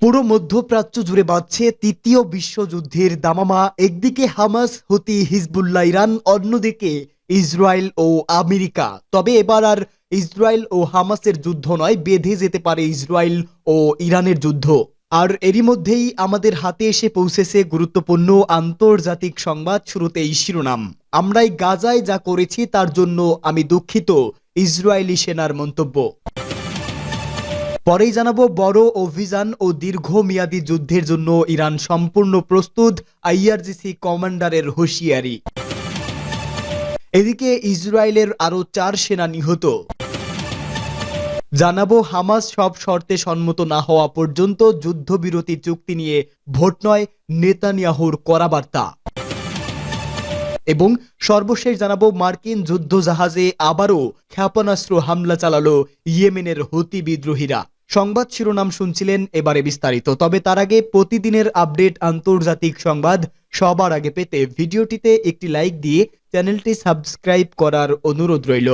পুরো মধ্যপ্রাচ্য জুড়ে বাজছে তৃতীয় বিশ্বযুদ্ধের দামামা। একদিকে হামাস, হুতি, হিজবুল্লাহ, ইরান, অন্যদিকে ইসরায়েল ও আমেরিকা। তবে এবার আর ইসরায়েল ও হামাসের যুদ্ধ নয়, বেঁধে যেতে পারে ইসরায়েল ও ইরানের যুদ্ধ। আর এরই মধ্যেই আমাদের হাতে এসে পৌঁছেছে গুরুত্বপূর্ণ আন্তর্জাতিক সংবাদ। শুরুতেই শিরোনাম। আমরাই গাজায় যা করেছি তার জন্য আমি দুঃখিত, ইসরায়েলি সেনার মন্তব্য। পরেই জানাবো, বড় অভিযান ও দীর্ঘমেয়াদী যুদ্ধের জন্য ইরান সম্পূর্ণ প্রস্তুত, আইআরজিসি কমান্ডারের হুঁশিয়ারি। এদিকে ইসরায়েলের আরও 4 সেনা নিহত। জানাবো, হামাস সব শর্তে সম্মত না হওয়া পর্যন্ত যুদ্ধবিরতি চুক্তি নিয়ে ভোট নয়, নেতানিয়াহুর কড়া বার্তা। এবং সর্বশেষ জানাবো, মার্কিন যুদ্ধজাহাজে আবারও ক্ষেপণাস্ত্র হামলা চালালো ইয়েমেনের হুতি বিদ্রোহীরা। সংবাদ শিরোনাম শুনছিলেন, এবারে বিস্তারিত। তবে তার আগে প্রতিদিনের আপডেট আন্তর্জাতিক সংবাদ সবার আগে পেতে ভিডিওটিতে একটি লাইক দিয়ে চ্যানেলটি সাবস্ক্রাইব করার অনুরোধ রইল।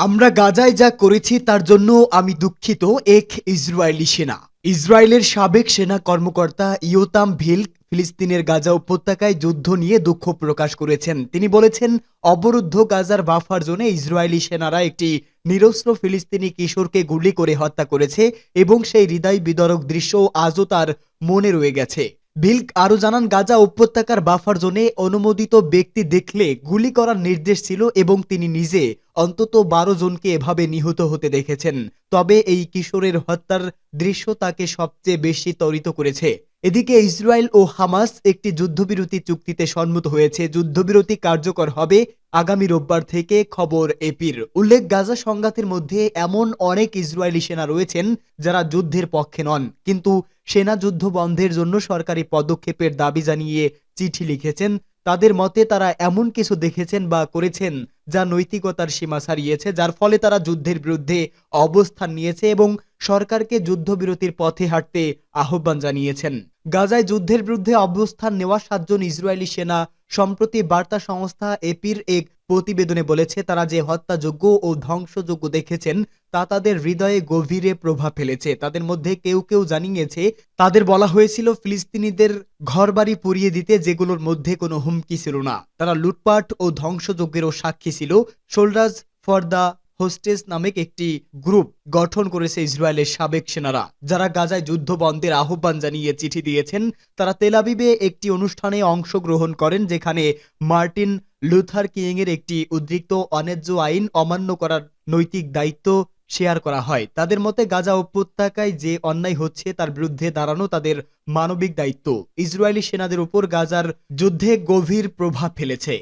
আমরা গাজায় যা করেছি তার জন্য আমি দুঃখিত, এক ইসরায়েলি সেনা। ইসরায়েলের সাবেক সেনা কর্মকর্তা ইয়োতাম ভিল্ক ফিলিস্তিনের গাজা উপত্যকায় যুদ্ধ নিয়ে দুঃখ প্রকাশ করেছেন। তিনি বলেছেন, অবরুদ্ধ গাজার বাফার জোনে ইসরায়েলি সেনারা একটি নিরস্ত্র ফিলিস্তিনি কিশোরকে গুলি করে হত্যা করেছে এবং সেই হৃদয় বিদারক দৃশ্য আজও তার মনে রয়ে গেছে। ভিল্ক আরও জানান, গাজা উপত্যকার বাফার জোনে অনুমোদিত ব্যক্তি দেখলে গুলি করার নির্দেশ ছিল এবং তিনি নিজে অন্তত 12 জনকে এভাবে নিহত হতে দেখেছেন। তবে এই কিশোরের হত্যার দৃশ্য তাকে সবচেয়ে বেশি ত্বরিত করেছে। এদিকে ইসরায়েল ও হামাস একটি যুদ্ধবিরতি চুক্তিতে সম্মত হয়েছে। যুদ্ধবিরতি কার্যকর হবে আগামী রোববার থেকে, খবর এপির। উল্লেখ, গাজা সংঘাতের মধ্যে এমন অনেক ইসরায়েলি সেনা রয়েছেন যারা যুদ্ধের পক্ষে নন, কিন্তু সেনা যুদ্ধ বন্ধের জন্য সরকারি পদক্ষেপের দাবি জানিয়ে চিঠি লিখেছেন। তাদের মতে তারা এমন কিছু দেখেছেন বা করেছেন যা নৈতিকতার সীমা ছাড়িয়েছে, যার ফলে তারা যুদ্ধের বিরুদ্ধে অবস্থান নিয়েছে এবং সরকারকে যুদ্ধবিরতির পথে হাঁটতে আহ্বান জানিয়েছেন। গাজায় যুদ্ধের বিরুদ্ধে অবস্থান নেওয়া 7 জন ইসরায়েলি সেনা সম্প্রতি বার্তা সংস্থা এপির এক প্রতিবেদনে বলেছে, তারা যে হত্যাযোগ্য ও ধ্বংসযোগ্য দেখেছেন তা তাদের হৃদয়ে গভীরে প্রভাব ফেলেছে। তাদের মধ্যে কেউ কেউ জানিয়েছে, তাদের বলা হয়েছিল ফিলিস্তিনিদের ঘরবাড়ি পুড়িয়ে দিতে, যেগুলোর মধ্যে কোনো হুমকি ছিল না। তারা লুটপাট ও ধ্বংসযজ্ঞেরও সাক্ষী ছিল। সোল্ডার্স ফর দ্য হোস্টেজ নামক একটি গ্রুপ গঠন করেছে ইসরায়েলের সাবেক সেনারা, যারা গাজায় যুদ্ধ বন্ধের আহ্বান জানিয়ে চিঠি দিয়েছেন। তারা তেল আবিবে একটি অনুষ্ঠানে অংশগ্রহণ করেন যেখানে মার্টিন লুথার কিং এর একটি উদ্রিক্ত অন্যায্য আইন অমান্য করার নৈতিক দায়িত্ব শেয়ার করা হয়। তাদের মতে, গাজা উপত্যকায় যে অন্যায় হচ্ছে তার বিরুদ্ধে দাঁড়ানো তাদের মানবিক দায়িত্ব। ইসরায়েলি সেনাদের উপর গাজার যুদ্ধে গভীর প্রভাব ফেলেছে।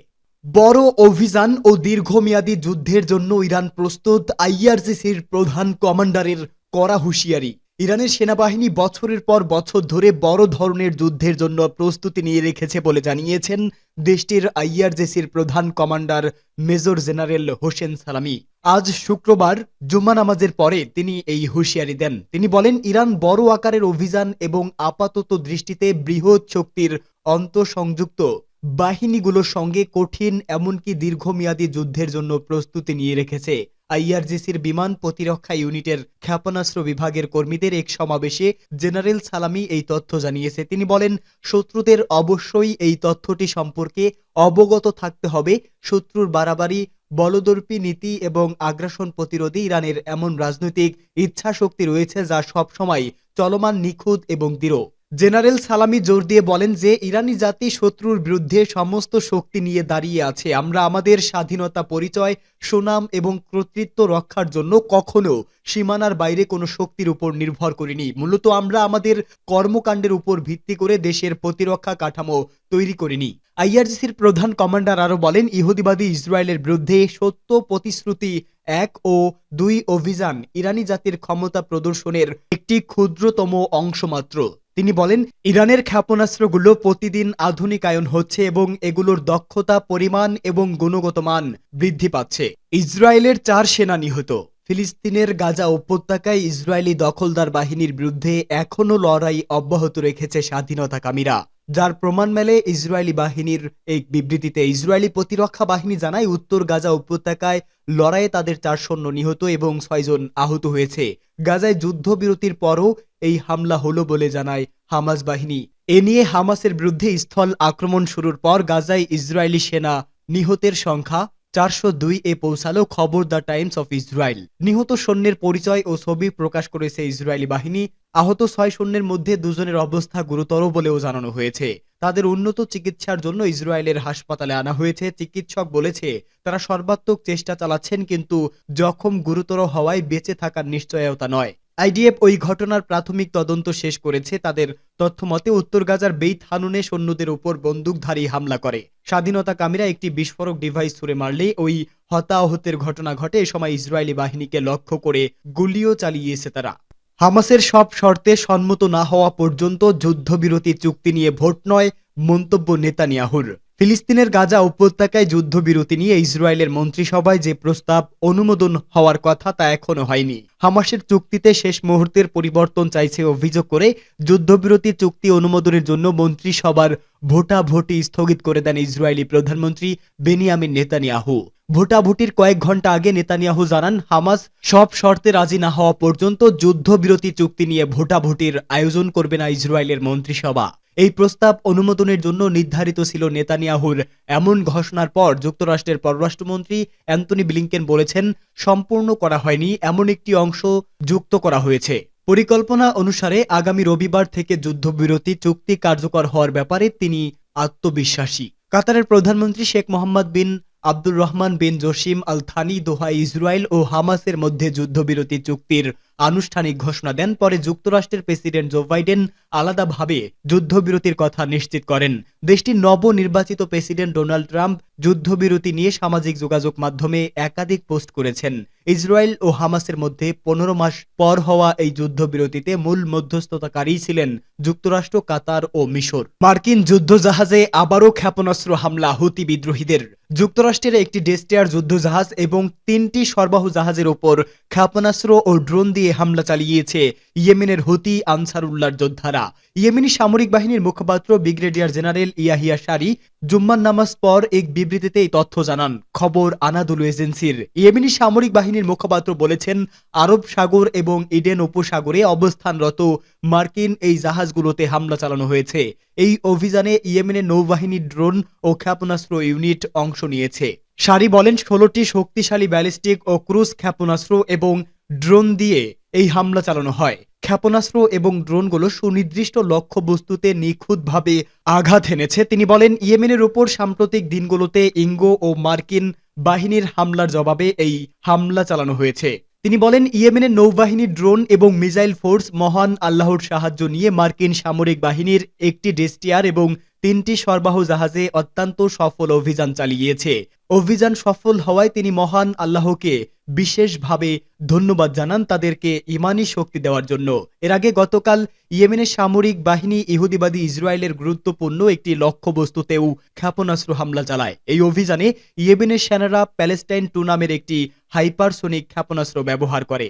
বড় অভিযান ও দীর্ঘমেয়াদী যুদ্ধের জন্য ইরান প্রস্তুত, আইআরজিসির প্রধান কমান্ডারের কড়া হুঁশিয়ারি। ইরানের সেনাবাহিনী বছরের পর বছর ধরে বড় ধরনের যুদ্ধের জন্য প্রস্তুতি নিয়ে রেখেছে বলে জানিয়েছেন দেশটির আইআরজিসির প্রধান কমান্ডার মেজর জেনারেল হোসেন সালামি। আজ শুক্রবার জুম্মা নামাজের পরে তিনি এই হুঁশিয়ারি দেন। তিনি বলেন, ইরান বড় আকারের অভিযান এবং আপাতত দৃষ্টিতে বৃহৎ শক্তির আন্তঃসংযুক্ত বাহিনীগুলোর সঙ্গে কঠিন এমনকি দীর্ঘমেয়াদী যুদ্ধের জন্য প্রস্তুতি নিয়ে রেখেছে। আইআরজিসির বিমান প্রতিরক্ষা ইউনিটের ক্ষেপণাস্ত্র বিভাগের কর্মীদের এক সমাবেশে জেনারেল সালামি এই তথ্য জানিয়েছে। তিনি বলেন, শত্রুদের অবশ্যই এই তথ্যটি সম্পর্কে অবগত থাকতে হবে। শত্রুর বাড়াবাড়ি, বলদর্পী নীতি এবং আগ্রাসন প্রতিরোধে ইরানের এমন রাজনৈতিক ইচ্ছা শক্তি রয়েছে যা সবসময় চলমান, নিখুঁত এবং দৃঢ়। জেনারেল সালামি জোর দিয়ে বলেন যে ইরানি জাতি শত্রুর বিরুদ্ধে সমস্ত শক্তি নিয়ে দাঁড়িয়ে আছে। আমরা আমাদের স্বাধীনতা, পরিচয়, সুনাম এবং কর্তৃত্ব রক্ষার জন্য কখনো সীমানার বাইরে কোনো শক্তির উপর নির্ভর করিনি। মূলত আমরা আমাদের কর্মকাণ্ডের উপর ভিত্তি করে দেশের প্রতিরক্ষা কাঠামো তৈরি করিনি। আইআরজিসির প্রধান কমান্ডার আরও বলেন, ইহুদিবাদী ইসরায়েলের বিরুদ্ধে সত্য প্রতিশ্রুতি 1 ও 2 অভিযান ইরানি জাতির ক্ষমতা প্রদর্শনের একটি ক্ষুদ্রতম অংশ মাত্র। তিনি বলেন, ইরানের ক্ষেপণাস্ত্রগুলো প্রতিদিন আধুনিকায়ন হচ্ছে এবং এগুলোর দক্ষতা, পরিমাণ এবং গুণগত মান বৃদ্ধি পাচ্ছে। ইসরায়েলের 4 সেনা নিহত। ফিলিস্তিনের গাজা উপত্যকায় ইসরায়েলি দখলদার বাহিনীর বিরুদ্ধে এখনও লড়াই অব্যাহত রেখেছে স্বাধীনতাকামীরা। যার প্রমাণ মেলে ইসরায়েলি বাহিনীর এক বিবৃতিতে। ইসরায়েলি প্রতিরক্ষা বাহিনী জানায়, উত্তর গাজা উপত্যকায় লড়াইয়ে তাদের 4 সৈন্য নিহত এবং 6 জন আহত হয়েছে। গাজায় যুদ্ধবিরতির পরও এই হামলা হলো বলে জানায় হামাস বাহিনী। এ নিয়ে হামাসের বিরুদ্ধে স্থল আক্রমণ শুরুর পর গাজায় ইসরায়েলি সেনা নিহতের সংখ্যা 402-এ পৌঁছালো। খবর দ্য টাইমস অফ ইসরায়েল নিহত সৈন্যের পরিচয় ও ছবি প্রকাশ করেছে ইসরায়েলি বাহিনী। আহত 6 সৈন্যের মধ্যে 2 জনের অবস্থা গুরুতর বলেও জানানো হয়েছে। তাদের উন্নত চিকিৎসার জন্য ইসরায়েলের হাসপাতালে আনা হয়েছে। চিকিৎসক বলেছে তারা সর্বাত্মক চেষ্টা চালাচ্ছেন, কিন্তু জখম গুরুতর হওয়ায় বেঁচে থাকার নিশ্চয়তা নয়। আইডিএফ ওই ঘটনার প্রাথমিক তদন্ত শেষ করেছে। তাদের তথ্যমতে উত্তর গাজার বেইত হানুনে সৈন্যদের উপর বন্দুকধারী হামলা করে স্বাধীনতাকামীরা একটি বিস্ফোরক ডিভাইস ছুড়ে মারলে ওই হতাহতের ঘটনা ঘটে। এ সময় ইসরায়েলি বাহিনীকে লক্ষ্য করে গুলিও চালিয়েছে তারা। হামাসের সব শর্তে সম্মত না হওয়া পর্যন্ত যুদ্ধবিরতি চুক্তি নিয়ে ভোট নয়, মন্তব্য নেতানিয়াহুর। ফিলিস্তিনের গাজা উপত্যকায় যুদ্ধবিরতি নিয়ে ইসরায়েলের মন্ত্রিসভায় যে প্রস্তাব অনুমোদন হওয়ার কথা তা এখনো হয়নি। হামাসের চুক্তিতে শেষ মুহূর্তের পরিবর্তন চাইছে অভিযোগ করে যুদ্ধবিরতি চুক্তি অনুমোদনের জন্য মন্ত্রিসভার ভোটাভুটি স্থগিত করে দেন ইসরায়েলি প্রধানমন্ত্রী বেনিয়ামিন নেতানিয়াহু। ভোটাভুটির কয়েক ঘন্টা আগে নেতানিয়াহু জানান, হামাস সব শর্তে রাজি না হওয়া পর্যন্ত যুদ্ধবিরতি চুক্তি নিয়ে ভোটাভুটির আয়োজন করবে না ইসরায়েলের মন্ত্রিসভা। এই প্রস্তাব অনুমোদনের জন্য নির্ধারিত ছিল। নেতানিয়াহুর এমন ঘোষণার পর যুক্তরাষ্ট্রের পররাষ্ট্রমন্ত্রী অ্যান্টনি ব্লিংকেন বলেছেন, সম্পূর্ণ করা হয়নি, এমন একটি অংশ যুক্ত করা হয়েছে। পরিকল্পনা অনুসারে আগামী রবিবার থেকে যুদ্ধবিরতি চুক্তি কার্যকর হওয়ার ব্যাপারে তিনি আত্মবিশ্বাসী। কাতারের প্রধানমন্ত্রী শেখ মোহাম্মদ বিন আব্দুর রহমান বিন জসিম আল থানি দোহায় ইসরায়েল ও হামাসের মধ্যে যুদ্ধবিরতি চুক্তির আনুষ্ঠানিক ঘোষণা দেন। পরে যুক্তরাষ্ট্রের প্রেসিডেন্ট জো বাইডেন আলাদাভাবে যুদ্ধবিরতির কথা নিশ্চিত করেন। দেশটির নবনির্বাচিত প্রেসিডেন্ট ডোনাল্ড ট্রাম্প যুদ্ধবিরতি নিয়ে সামাজিক যোগাযোগ মাধ্যমে একাধিক পোস্ট করেছেন। ইসরায়েল ও হামাসের মধ্যে 15 মাস পর হওয়া এই যুদ্ধবিরতিতে মূল মধ্যস্থতাকারী ছিলেন যুক্তরাষ্ট্র, কাতার ও মিশর। মার্কিন যুদ্ধজাহাজে আবারও ক্ষেপণাস্ত্র হামলা হুতি বিদ্রোহীদের। যুক্তরাষ্ট্রের একটি ডেস্ট্রয়ার যুদ্ধজাহাজ এবং 3টি সরবরাহ জাহাজের ওপর ক্ষেপণাস্ত্র ও ড্রোন দিয়ে হামলা চালিয়েছে ইয়েমেনের হুতি আনসারুল্লাহর যোদ্ধারা। ইয়েমেনি সামরিক বাহিনীর মুখপাত্র ব্রিগেডিয়ার জেনারেল ইয়াহিয়া সারি জুম্মার নামাজ পর এক বিবৃতিতে এই তথ্য জানান। খবর আনাদুলু এজেন্সির। ইয়েমেনি সামরিক বাহিনীর মুখপাত্র বলেছেন, আরব সাগর এবং ইডেন উপসাগরে অবস্থানরত মার্কিন এই জাহাজগুলোতে হামলা চালানো হয়েছে। এই অভিযানে ইয়েমেনের নৌবাহিনীর ড্রোন ও ক্ষেপণাস্ত্র ইউনিট অংশ নিয়েছে। সারি বলেন, 16টি শক্তিশালী ব্যালিস্টিক ও ক্রুজ ক্ষেপণাস্ত্র এবং ড্রোন দিয়ে এই হামলা চালানো হয়। ক্ষেপণাস্ত্র এবং ড্রোনগুলো সুনির্দিষ্ট লক্ষ্যবস্তুতে নিখুঁতভাবে আঘাত এনেছে। তিনি বলেন, ইয়েমেনের উপর সাম্প্রতিক দিনগুলোতে ইঙ্গো ও মার্কিন বাহিনীর হামলার জবাবে এই হামলা চালানো হয়েছে। তিনি বলেন, ইয়েমেনের নৌবাহিনীর ড্রোন এবং মিসাইল ফোর্স মহান আল্লাহর সাহায্য নিয়ে মার্কিন সামরিক বাহিনীর একটি ডেস্ট্রয়ার এবং 3টি সরবরাহ জাহাজে অত্যন্ত সফল অভিযান চালিয়েছে। অভিযান সফল হওয়ায় তিনি মহান আল্লাহকে বিশেষভাবে ধন্যবাদ জানান, তাদেরকে ইমানি শক্তি দেওয়ার জন্য। এর আগে গতকাল ইয়েমেনের সামরিক বাহিনী ইহুদিবাদী ইসরায়েলের গুরুত্বপূর্ণ একটি লক্ষ্যবস্তুতেও ক্ষেপণাস্ত্র হামলা চালায়। এই অভিযানে ইয়েমেনের সেনারা প্যালেস্টাইন 2 নামের একটি হাইপারসোনিক ক্ষেপণাস্ত্র ব্যবহার করে।